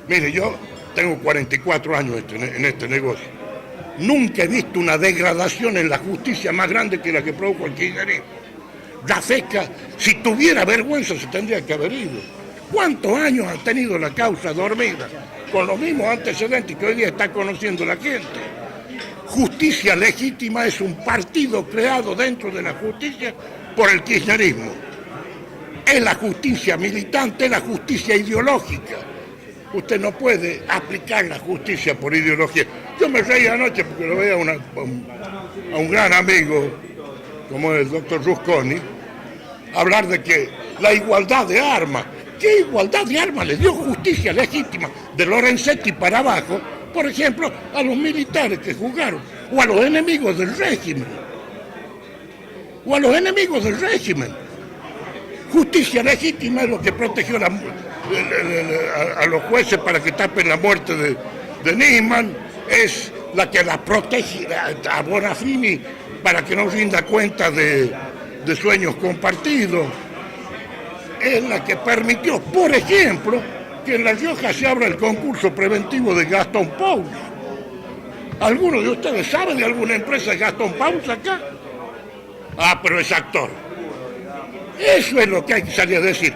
Mire, yo tengo 44 años en este negocio. Nunca he visto una degradación en la justicia más grande que la que produjo el kirchnerismo. La FECA, si tuviera vergüenza, se tendría que haber ido. ¿Cuántos años ha tenido la causa dormida? Con los mismos antecedentes que hoy día está conociendo la gente. Justicia Legítima es un partido creado dentro de la justicia por el kirchnerismo. Es la justicia militante, es la justicia ideológica. Usted no puede aplicar la justicia por ideología. Yo me reí anoche porque lo veía a un gran amigo, como el doctor Rusconi, hablar de que la igualdad de armas. ¿Qué igualdad de armas le dio Justicia Legítima de Lorenzetti para abajo, por ejemplo, a los militares que jugaron, o a los enemigos del régimen? O a los enemigos del régimen. Justicia Legítima es lo que protegió a los jueces para que tapen la muerte de Nisman, es la que la protege a Bonafini para que no rinda cuenta de sueños compartidos, es la que permitió, por ejemplo, que en La Rioja se abra el concurso preventivo de Gastón Pauls. ¿Alguno de ustedes sabe de alguna empresa de Gastón Pauls acá? Ah, pero es actor. Eso es lo que hay que salir a decir.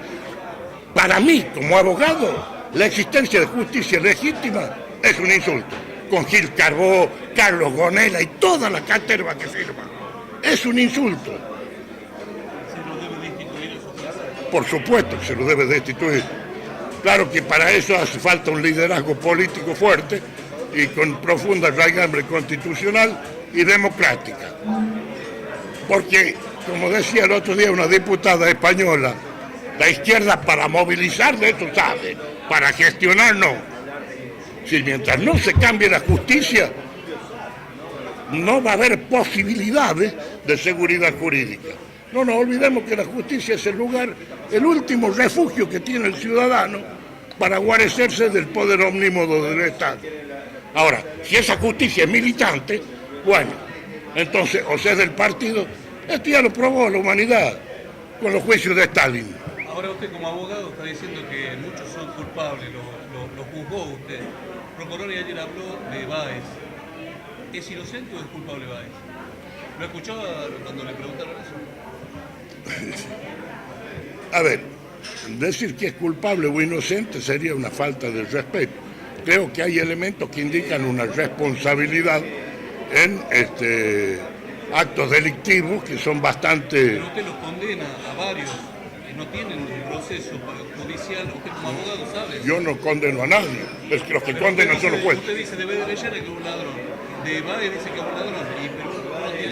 Para mí, como abogado, la existencia de Justicia Legítima es un insulto. Con Gil Carbó, Carlos Gonella y toda la caterva que firma. Es un insulto. Por supuesto que se lo debe destituir. Claro que para eso hace falta un liderazgo político fuerte y con profunda raigambre constitucional y democrática. Porque, como decía el otro día una diputada española, la izquierda para movilizar de esto sabe, para gestionar no. Si mientras no se cambie la justicia, no va a haber posibilidades de seguridad jurídica. No nos olvidemos que la justicia es el lugar, el último refugio que tiene el ciudadano para guarecerse del poder omnímodo del Estado. Ahora, si esa justicia es militante, bueno, entonces, o sea, del partido, esto ya lo probó la humanidad con los juicios de Stalin. Ahora usted como abogado está diciendo que muchos son culpables, lo juzgó usted. Procoroni ayer habló de Báez. ¿Es inocente o es culpable Báez? ¿Lo escuchaba cuando le preguntaron eso? A ver, decir que es culpable o inocente sería una falta de respeto. Creo que hay elementos que indican una responsabilidad en actos delictivos que son bastante... Pero usted los condena a varios que no tienen el proceso judicial. Usted como abogado sabe. Yo no condeno a nadie, es que los que condenan son los jueces. Usted dice de Bedrellera que es un ladrón, de Báez dice que es un ladrón,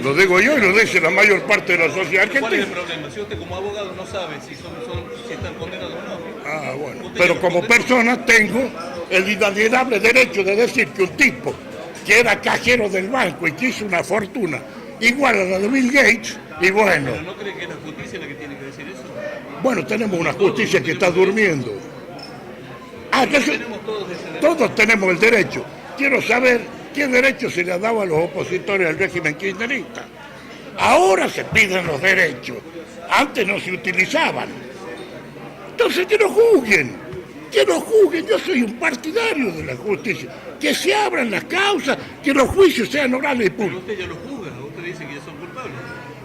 lo digo yo y lo dice la mayor parte de la sociedad argentina. ¿Cuál es el problema? Si usted como abogado no sabe si están condenados o no. Ah, bueno. Pero como persona tengo el inalienable derecho de decir que un tipo que era cajero del banco y que hizo una fortuna igual a la de Bill Gates, y bueno... ¿Pero no cree que es la justicia la que tiene que decir eso? Bueno, tenemos una justicia que está durmiendo. Ah, todos tenemos el derecho. Quiero saber qué derecho se le ha dado a los opositores al régimen kirchnerista. Ahora se piden los derechos. Antes no se utilizaban. Entonces que no juzguen. Que no juzguen. Yo soy un partidario de la justicia. Que se abran las causas, que los juicios sean orales y públicos. Pero usted ya los juzga, usted dice que ya son culpables.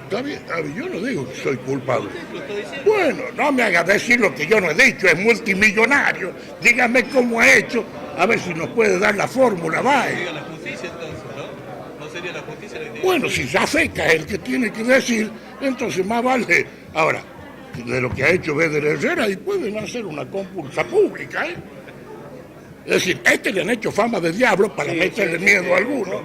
Está bien, yo no digo que soy culpable. ¿Usted lo está diciendo? Bueno, no me haga decir lo que yo no he dicho, es multimillonario. Dígame cómo ha hecho, a ver si nos puede dar la fórmula, Báez. Diga la justicia entonces, ¿no? ¿No sería la justicia la que tiene? Bueno, si la FECA es el que tiene que decir, entonces más vale. Ahora, de lo que ha hecho Beder Herrera, y pueden hacer una compulsa pública, ¿eh? Es decir, le han hecho fama de diablo para meterle miedo a alguno.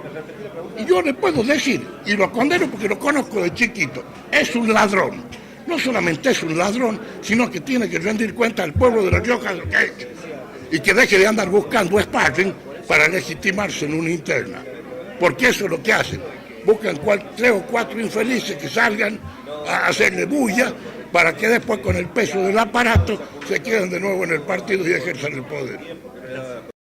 Y yo le puedo decir, y lo condeno porque lo conozco de chiquito, es un ladrón. No solamente es un ladrón, sino que tiene que rendir cuenta al pueblo de La Rioja de lo que ha hecho. Y que deje de andar buscando sparring para legitimarse en una interna. Porque eso es lo que hacen. Buscan 3 o 4 infelices que salgan a hacerle bulla para que después con el peso del aparato se queden de nuevo en el partido y ejerzan el poder.